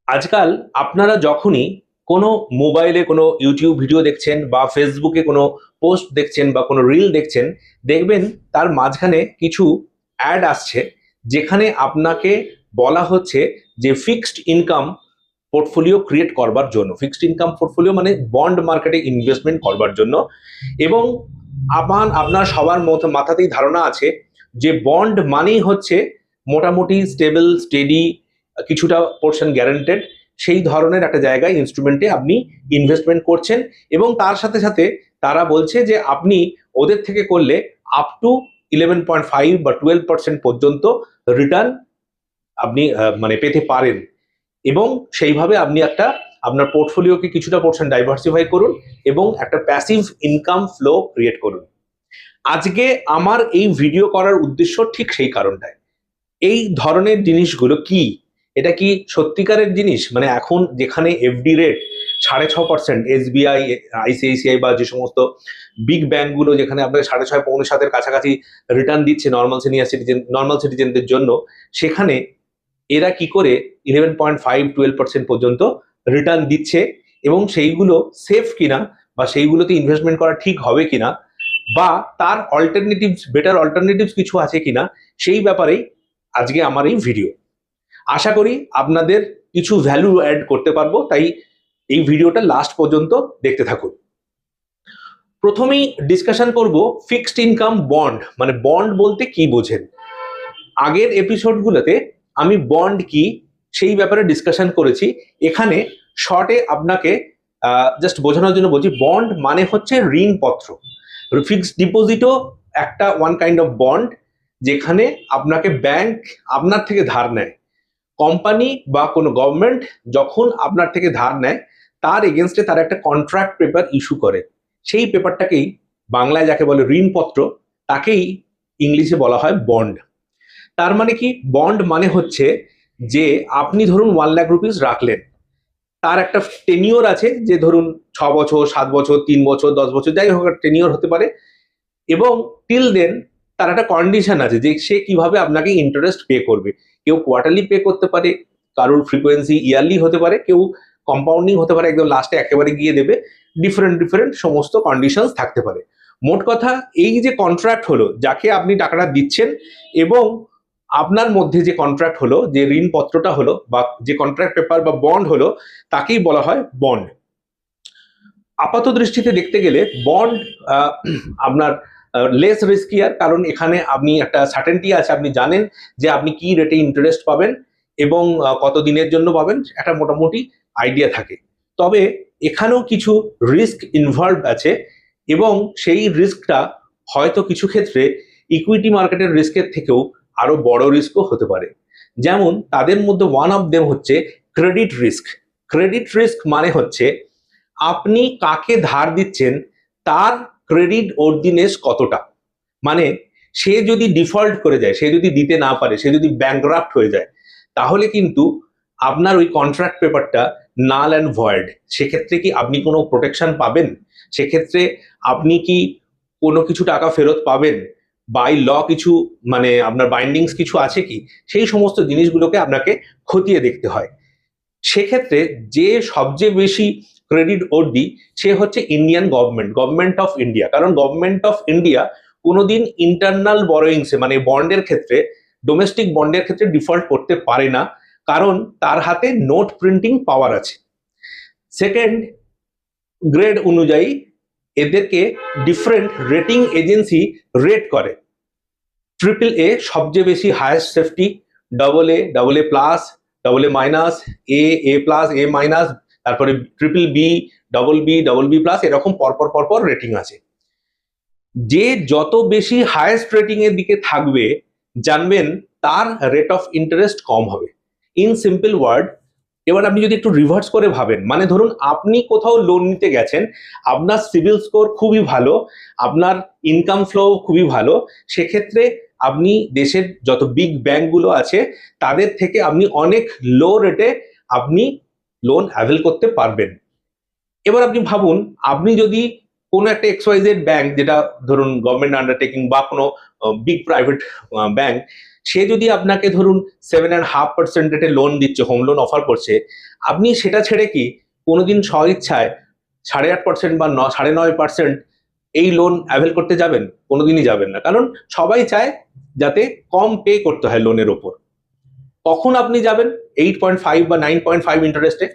আজকাল আপনারা যখনই কোনো মোবাইলে কোনো ইউটিউব ভিডিও দেখছেন বা ফেসবুকে কোনো পোস্ট দেখছেন বা কোনো রিল দেখছেন, দেখবেন তার মাঝখানে কিছু অ্যাড আসছে যেখানে আপনাকে বলা হচ্ছে যে ফিক্সড ইনকাম পোর্টফোলিও ক্রিয়েট করবার জন্য। ফিক্সড ইনকাম পোর্টফোলিও মানে বন্ড মার্কেটে ইনভেস্টমেন্ট করবার জন্য। এবং আপনার সবার মাথাতেই ধারণা আছে যে বন্ড মানেই হচ্ছে মোটামুটি স্টেবল স্টেডি, কিছুটা পোর্শন গ্যারান্টেড, সেই ধরনের একটা জায়গায় ইনস্ট্রুমেন্টে আপনি ইনভেস্টমেন্ট করছেন। এবং তার সাথে সাথে তারা বলছে যে আপনি ওদের থেকে করলে আপ টু 11.5 বা 12% পর্যন্ত রিটার্ন আপনি মানে পেতে পারেন। এবং সেইভাবে আপনি একটা আপনার পোর্টফোলিওকে কিছুটা পোর্শন ডাইভার্সিফাই করুন এবং একটা প্যাসিভ ইনকাম ফ্লো ক্রিয়েট করুন। আজকে আমার এই ভিডিও করার উদ্দেশ্য ঠিক সেই কারণটায়। এই ধরনের জিনিসগুলো কি, এটা কি সত্যিকারের জিনিস? মানে এখন যেখানে এফডি রেট 6.5%, এসবিআই, আইসিআইসিআই বা যে সমস্ত বিগ ব্যাংকগুলো যেখানে আপনাকে 6.5 পৌনে 7-এর কাছাকাছি রিটার্ন দিচ্ছে নর্মাল সিটিজেনদের জন্য, সেখানে এরা কি করে 11.5 12% পর্যন্ত রিটার্ন দিচ্ছে এবং সেইগুলো সেফ কিনা বা সেইগুলোতে ইনভেস্টমেন্ট করা ঠিক হবে কিনা বা তার অল্টারনেটিভস, বেটার অল্টারনেটিভস কিছু আছে কিনা, সেই ব্যাপারেই আজকে আমার এই ভিডিও। আশা করি আপনাদের কিছু ভ্যালু অ্যাড করতে পারবো, তাই এই ভিডিওটা লাস্ট পর্যন্ত দেখতে থাকুন। প্রথমেই ডিসকাশন করব ফিক্সড ইনকাম বন্ড, মানে বন্ড বলতে কি বোঝেন। আগের এপিসোডগুলোতে আমি বন্ড কি সেই ব্যাপারে ডিসকাশন করেছি। এখানে শর্টে আপনাকে জাস্ট বোঝানোর জন্য বলছি, বন্ড মানে হচ্ছে ঋণপত্র। ফিক্সড ডিপোজিটও একটা ওয়ান কাইন্ড অফ বন্ড, যেখানে আপনাকে ব্যাংক আপনার থেকে ধার নেয়। কোম্পানি বা কোনো গভর্নমেন্ট যখন আপনার থেকে ধার নেয়, তার এগেনস্টে তার একটা কন্ট্রাক্ট পেপার ইস্যু করে। সেই পেপারটাকেই বাংলায় যাকে বলে ঋণপত্র, তাকেই ইংলিশে বলা হয় বন্ড। তার মানে কি, বন্ড মানে হচ্ছে যে আপনি ধরুন 1 লাখ রুপিস রাখলেন, তার একটা টেনিওর আছে, যে ধরুন 6 বছর, 7 বছর, 3 বছর, 10 বছর, যাই হোক টেনিওর হতে পারে। এবং টিল দেন তার একটা কন্ডিশন আছে যে সে কিভাবে আপনাকে ইন্টারেস্ট পে করবে। কেউ কোয়ার্টারলি পে করতে পারে, কারোর ফ্রিকোয়েন্সি ইয়ারলি হতে পারে, কেউ কম্পাউন্ডিং হতে পারে, একদম লাস্টে একেবারে গিয়ে দেবে। ডিফারেন্ট ডিফারেন্ট সমস্ত কন্ডিশনস থাকতে পারে। মোট কথা, এই যে কন্ট্রাক্ট হলো, যাকে আপনি টাকাটা দিচ্ছেন এবং আপনার মধ্যে যে কন্ট্রাক্ট হলো, যে ঋণপত্রটা হলো বা যে কন্ট্রাক্ট পেপার বা বন্ড হলো, তাকেই বলা হয় বন্ড। আপাত দৃষ্টিতে দেখতে গেলে বন্ড আপনার লেস রিস্কিয়ার, কারণ এখানে আপনি একটা সার্টেনটি আছে, আপনি জানেন যে আপনি কি রেটে ইন্টারেস্ট পাবেন এবং কত দিনের জন্য পাবেন, একটা মোটামুটি আইডিয়া থাকে। তবে এখানেও কিছু রিস্ক ইনভলভ আছে এবং সেই রিস্কটা হয়তো কিছু ক্ষেত্রে ইকুইটি মার্কেটের রিস্কের থেকেও আরো বড় রিস্কও হতে পারে। যেমন তাদের মধ্যে ওয়ান অফ দেম হচ্ছে ক্রেডিট রিস্ক। ক্রেডিট রিস্ক মানে হচ্ছে আপনি কাকে ধার দিচ্ছেন তার ক্রেডিট ওর্দিনেস কতটা। মানে সে যদি ডিফল্ট করে যায়, সে যদি দিতে না পারে, সে যদি ব্যাংকরাপ্ট হয়ে যায়, তাহলে কিন্তু আপনার ওই কন্ট্রাক্ট পেপারটা নাল অ্যান্ড ভয়েড। সেক্ষেত্রে কি আপনি কোনো প্রোটেকশন পাবেন? সেক্ষেত্রে আপনি কি কোনো কিছু টাকা ফেরত পাবেন? বাই ল কিছু, মানে আপনার বাইন্ডিংস কিছু আছে কি? সেই সমস্ত জিনিসগুলোকে আপনাকে খতিয়ে দেখতে হয়। সেক্ষেত্রে যে সবচেয়ে বেশি ক্রেডিট ওর্দি, সে হচ্ছে Indian government, government of India. কারণ গভর্নমেন্ট অফ ইন্ডিয়া কোনোদিন ইন্টারনাল বরোয়িংসে, মানে বন্ডের ক্ষেত্রে, ডোমেস্টিক বন্ডের ক্ষেত্রে ডিফল্ট করতে পারে না, কারণ তার হাতে নোট প্রিন্টিং পাওয়ার আছে। সেকেন্ড গ্রেড অনুযায়ী এদেরকে ডিফারেন্ট রেটিং এজেন্সি রেট করে। ট্রিপল এ সবচেয়ে বেশি highest safety, double A plus, double A minus, A plus, A minus, তারপরে triple B, double B plus, এরকম পরপর পরপর রেটিং আছে। যে যত বেশি হায়েস্ট রেটিং এর দিকে থাকবে, জানবেন তার রেট অফ ইন্টারেস্ট কম হবে। ইন সিম্পল ওয়ার্ড, এবার আপনি যদি একটু রিভার্স করে ভাবেন, মানে ধরুন আপনি কোথাও লোন নিতে গেছেন, আপনার সিভিল স্কোর খুবই ভালো, আপনার ইনকাম ফ্লো খুবই ভালো, সেক্ষেত্রে আপনি দেশের যত বিগ ব্যাংকগুলো আছে তাদের থেকে আপনি অনেক লো রেটে আপনি লোন অ্যাভেল করতে পারবেন। এবার আপনি ভাবুন, আপনি যদি কোনো একটা XYZ ব্যাংক, যেটা ধরুন গভর্নমেন্ট আন্ডারটেকিং বা কোনো বিগ প্রাইভেট ব্যাংক, সে যদি আপনাকে ধরুন 7.5% রেটে লোন দিচ্ছে, হোম লোন অফার করছে, আপনি সেটা ছেড়ে কি কোনোদিন স্বইচ্ছায় 8.5% বা 9.5% এই লোন অ্যাভেল করতে যাবেন? কোনোদিনই যাবেন না, কারণ সবাই চায় যাতে কম পে করতে হয় লোনের ওপর। কখন আপনি যাবেন 8.5 বা 9.5 ইন্টারেস্টে?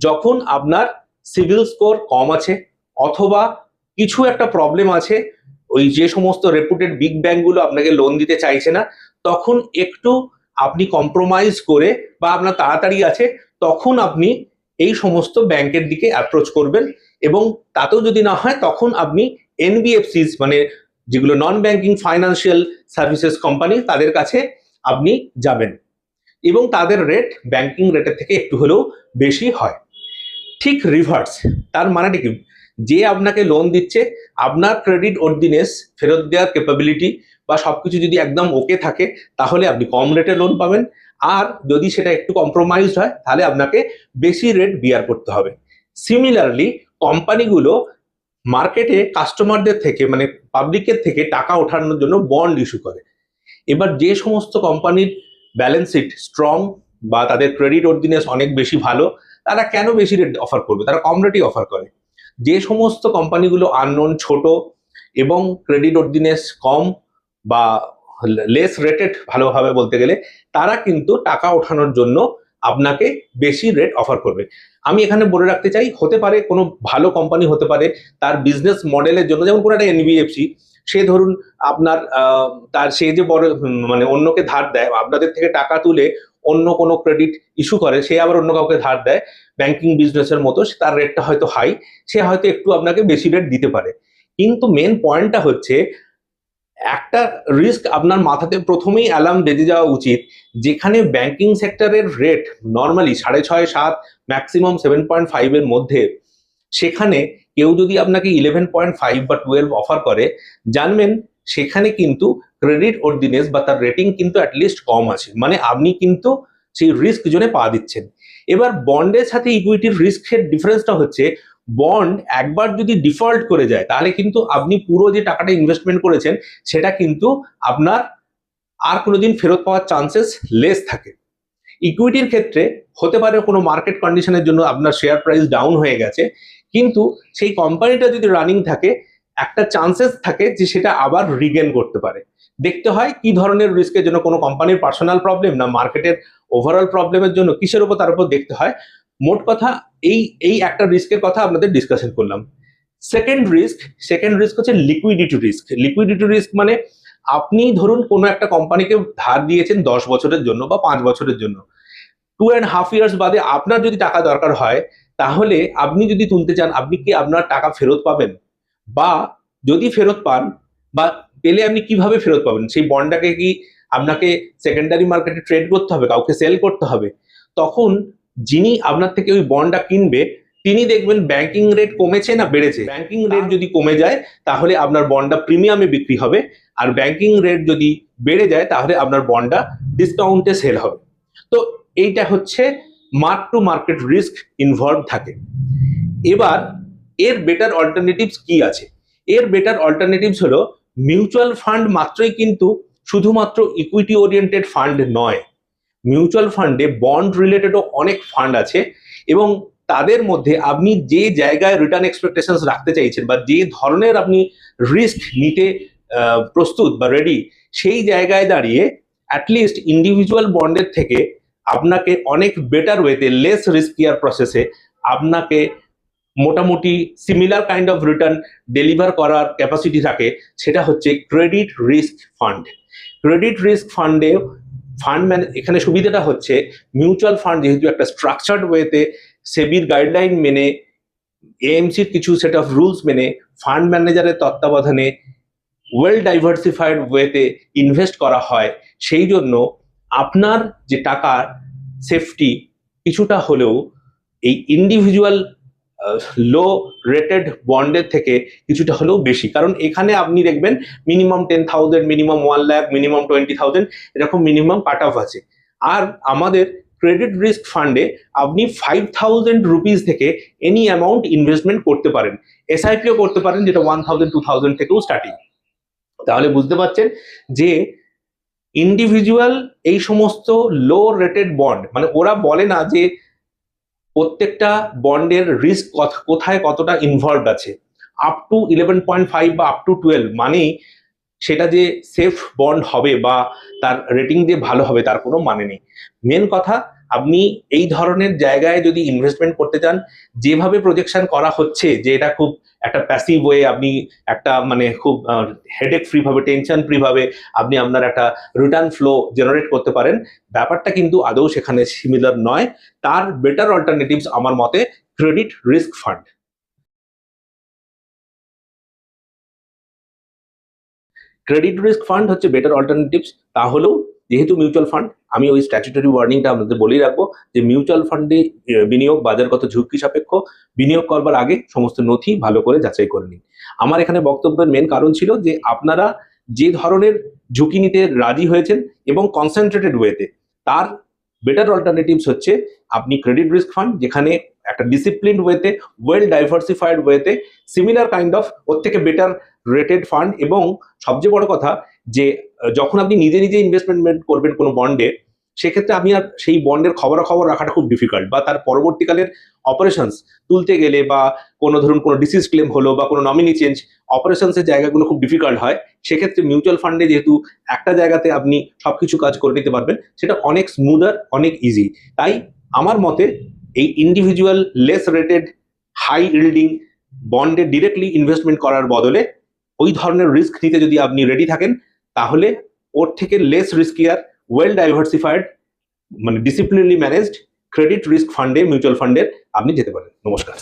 যখন আপনার সিভিল স্কোর কম আছে, অথবা কিছু একটা প্রবলেম আছে, ওই যে সমস্ত রেপুটেড বিগ ব্যাংকগুলো আপনাকে লোন দিতে চাইছে না, তখন একটু আপনি কম্প্রোমাইজ করে, বা আপনার তাড়াতাড়ি আছে, তখন আপনি এই সমস্ত ব্যাংকের দিকে অ্যাপ্রোচ করবেন। এবং তাতেও যদি না হয়, তখন আপনি NBFCs, মানে যেগুলো non banking financial services company, তাদের কাছে আপনি যাবেন, এবং তাদের রেট ব্যাংকিং রেটের থেকে একটু হলেও বেশি হয়। ঠিক রিভার্স, তার মানেটা কি? যে আপনাকে লোন দিচ্ছে, আপনার ক্রেডিট ওর্দিনেস, ফেরত দেওয়ার ক্যাপাবিলিটি বা সবকিছু যদি একদম ওকে থাকে, তাহলে আপনি কম রেটে লোন পাবেন। আর যদি সেটা একটু কম্প্রোমাইজড হয়, তাহলে আপনাকে বেশি রেট বিয়ার করতে হবে। সিমিলারলি কোম্পানিগুলো মার্কেটে কাস্টমারদের থেকে, মানে পাবলিকের থেকে টাকা ওঠানোর জন্য বন্ড ইস্যু করে। এবার যে সমস্ত কোম্পানির ব্যালেন্স শিট স্ট্রং বা তাদের ক্রেডিট ওর্দিনেস অনেক বেশি ভালো, তারা কেন বেশি রেট অফার করবে? তারা কম রেটই অফার করে। যে সমস্ত কোম্পানিগুলো আননোন, ছোট এবং ক্রেডিট ওর্দিনেস কম বা লেস রেটেড, ভালোভাবে বলতে গেলে, তারা কিন্তু টাকা ওঠানোর জন্য আপনাকে বেশি রেট অফার করবে। আমি এখানে বলে রাখতে চাই, হতে পারে কোনো ভালো কোম্পানি হতে পারে, তার বিজনেস মডেলের জন্য, যেমন কোনো একটা NBFC, সে ধরুন আপনার তার সে যে বড় মানে অন্যকে ধার দেয়, আপনাদের থেকে টাকা তুলে অন্য কোনো ক্রেডিট ইস্যু করে, সে আবার অন্য কাউকে ধার দেয় ব্যাংকিং বিজনেসের মতো, তার রেটটা হয়তো হাই, সে হয়তো একটু আপনাকে বেশি রেট দিতে পারে। কিন্তু মেন পয়েন্টটা হচ্ছে, একটা রিস্ক আপনার মাথাতে প্রথমেই অ্যালার্ম বেজে যাওয়া উচিত, যেখানে ব্যাংকিং সেক্টরের রেট নর্মালি 6.5, 7, ম্যাক্সিমাম 7.5 এর মধ্যে, সেখানে কেউ যদি আপনাকে 11.5 বা 12 অফার করে, জানবেন সেখানে কিন্তু ক্রেডিট ওর্দিনেস বা তার রেটিং কিন্তু অ্যাটলিস্ট কম আছে, মানে আপনি কিন্তু সেই রিস্ক জোনে পা দিচ্ছেন। এবার বন্ডের সাথে ইকুইটির রিস্কের ডিফারেন্সটা হচ্ছে, বন্ড একবার যদি ডিফল্ট করে যায়, তাহলে কিন্তু আপনি পুরো যে টাকাটা ইনভেস্টমেন্ট করেছেন, সেটা কিন্তু আপনার আর কোনোদিন ফেরত পাওয়ার চান্সেস লেস থাকে। ইকুইটির ক্ষেত্রে হতে পারে কোনো মার্কেট কন্ডিশনের জন্য আপনার শেয়ার প্রাইস ডাউন হয়ে গেছে, কিন্তু সেই কোম্পানিটা যদি রানিং থাকে, একটা চান্সেস থাকে যে সেটা আবার রিগেন করতে পারে। দেখতে হয় কি ধরনের রিস্কের জন্য, কোনো কোম্পানির পার্সোনাল প্রবলেম, না মার্কেটের ওভারঅল প্রবলেমের জন্য, কিসের উপর, তার উপর দেখতে হয়। মোট কথা, এই এই একটা রিস্কের কথা আপনাদের ডিসকাশন করলাম। সেকেন্ড রিস্ক হচ্ছে লিকুইডিটি রিস্ক। লিকুইডিটি রিস্ক মানে, আপনি ধরুন কোনো একটা কোম্পানিকে ধার দিয়েছেন 10 বছরের জন্য বা 5 বছরের জন্য, 2.5 ইয়ার্স বাদে আপনার যদি টাকা দরকার হয়, তাহলে আপনি যদি তুলতে চান, আপনি কি আপনার টাকা ফেরত পাবেন? বা যদি ফেরত পান, বা পেলে আপনি কিভাবে ফেরত পাবেন? সেই বন্ডটাকে কি আপনাকে সেকেন্ডারি মার্কেটে ট্রেড করতে হবে, কাউকে সেল করতে হবে? তখন যিনি আপনার থেকে ওই বন্ডটা কিনবে, তিনি দেখবেন ব্যাংকিং রেট কমেছে না বেড়েছে। ব্যাংকিং রেট যদি কমে যায়, তাহলে আপনার বন্ডটা প্রিমিয়ামে বিক্রি হবে, আর ব্যাংকিং রেট যদি বেড়ে যায়, তাহলে আপনার বন্ডটা ডিসকাউন্টে সেল হবে। তো এইটা হচ্ছে mark to market risk involve থাকে। এবার এর বেটার অল্টারনেটিভস কি আছে? এর বেটার অল্টারনেটিভস হলো, মিউচুয়াল ফান্ড মাত্রই কিন্তু শুধুমাত্র ইকুইটি ওরিয়েন্টেড ফান্ড নয়। মিউচুয়াল ফান্ডে বন্ড রিলেটেডও অনেক ফান্ড আছে, এবং তাদের মধ্যে আপনি যে জায়গায় রিটার্ন এক্সপেকটেশনস রাখতে চাইছেন, বা যে ধরনের আপনি রিস্ক নিতে প্রস্তুত বা রেডি, সেই জায়গায় দাঁড়িয়ে অ্যাটলিস্ট ইন্ডিভিজুয়াল বন্ডের থেকে আপনাকে অনেক বেটার ওয়েতে, লেস রিস্কিয়ার প্রসেসে আপনাকে মোটামুটি similar kind of return deliver করার ক্যাপাসিটি থাকে, সেটা হচ্ছে credit risk fund. Credit risk ফান্ডে এখানে সুবিধাটা হচ্ছে, মিউচুয়াল ফান্ড যেহেতু একটা স্ট্রাকচার্ড ওয়েতে, সেবির গাইডলাইন মেনে, এএমসির কিছু সেট অফ রুলস মেনে, ফান্ড ম্যানেজারের তত্ত্বাবধানে ওয়েল ডাইভার্সিফাইড ওয়েতে ইনভেস্ট করা হয়, সেই জন্য আপনার যে টাকার সেফটি কিছুটা হলেও এই ইন্ডিভিজুয়াল লো রেটেড বন্ডের থেকে কিছুটা হলেও বেশি। কারণ এখানে আপনি দেখবেন মিনিমাম 10,000, মিনিমাম 1 লাখ, মিনিমাম 20,000, এরকম মিনিমাম কাট অফ আছে। আর আমাদের ক্রেডিট রিস্ক ফান্ডে আপনি 5,000 রুপিস থেকে এনি অ্যামাউন্ট ইনভেস্টমেন্ট করতে পারেন, এসআইপিও করতে পারেন, যেটা 1,000 2,000 থেকেও স্টার্টিং। তাহলে বুঝতে পারছেন যে ইন্ডিভিজুয়াল এই সমস্ত লো রেটেড বন্ড, মানে ওরা বলে না যে প্রত্যেকটা বন্ডের রিস্ক কোথায় কতটা ইনভলভড আছে, আপ টু 11.5 বা আপ টু 12 মানেই সেটা যে সেফ বন্ড হবে বা তার রেটিং যে ভালো হবে তার কোনো মানে নেই। মেন কথা, আপনি এই ধরনের জায়গায় যদি ইনভেস্টমেন্ট করতে চান, যেভাবে প্রজেকশন করা হচ্ছে যে এটা খুব একটা প্যাসিভ ওয়ে, আপনি একটা মানে খুব হেডেক ফ্রি ভাবে, টেনশন ফ্রি ভাবে আপনি আপনার একটা রিটার্ন ফ্লো জেনারেট করতে পারেন, ব্যাপারটা কিন্তু আদৌ সেখানে সিমিলার নয়। তার বেটার অল্টারনেটিভস আমার মতে credit risk fund. Credit risk fund হচ্ছে বেটার অল্টারনেটিভস। তাহলেও যেহেতু মিউচুয়াল ফান্ড, আমি ওই স্ট্যাচুটরি ওয়ার্নিংটা আপনাদের বলেই রাখবো যে মিউচুয়াল ফান্ডে বিনিয়োগ বাজারগত ঝুঁকি সাপেক্ষ, বিনিয়োগ করবার আগে সমস্ত নথি ভালো করে যাচাই করে নিন। আমার এখানে বক্তব্যের মেন কারণ ছিল যে আপনারা যে ধরনের ঝুঁকি নিতে রাজি হয়েছেন এবং কনসেন্ট্রেটেড ওয়েতে, তার বেটার অল্টারনেটিভস হচ্ছে আপনি ক্রেডিট রিস্ক ফান্ড, যেখানে একটা ডিসিপ্লিন ওয়েতে, ওয়েল ডাইভার্সিফাইড ওয়েতে, সিমিলার কাইন্ড অফ ওর থেকে বেটার রেটেড ফান্ড। এবং সবচেয়ে বড় কথা যে যখন আপনি নিজে নিজে ইনভেস্টমেন্ট করবেন কোনো বন্ডে, সেক্ষেত্রে আপনি আর সেই বন্ডের খবরাখবর রাখাটা খুব ডিফিকাল্ট, বা তার পরবর্তীকালের অপারেশনস তুলতে গেলে, বা কোনো ধরুন কোনো ডিসিজ ক্লেম হলো বা কোনো নমিনি চেঞ্জ, অপারেশনসের জায়গাগুলো খুব ডিফিকাল্ট হয়। সেক্ষেত্রে মিউচুয়াল ফান্ডে যেহেতু একটা জায়গাতে আপনি সবকিছু কাজ করে নিতে পারবেন, সেটা অনেক স্মুদার, অনেক ইজি। তাই আমার মতে এই individual less rated high yielding বন্ডে ডিরেক্টলি ইনভেস্টমেন্ট করার বদলে ওই ধরনের রিস্ক নিতে যদি আপনি রেডি থাকেন, তাহলে ওর থেকে লেস রিস্কিয়ার, ওয়েল ডাইভার্সিফাইড, মানে ডিসিপ্লিনলি ম্যানেজড ক্রেডিট রিস্ক ফান্ডে, মিউচুয়াল ফান্ডের আপনি যেতে পারেন। নমস্কার।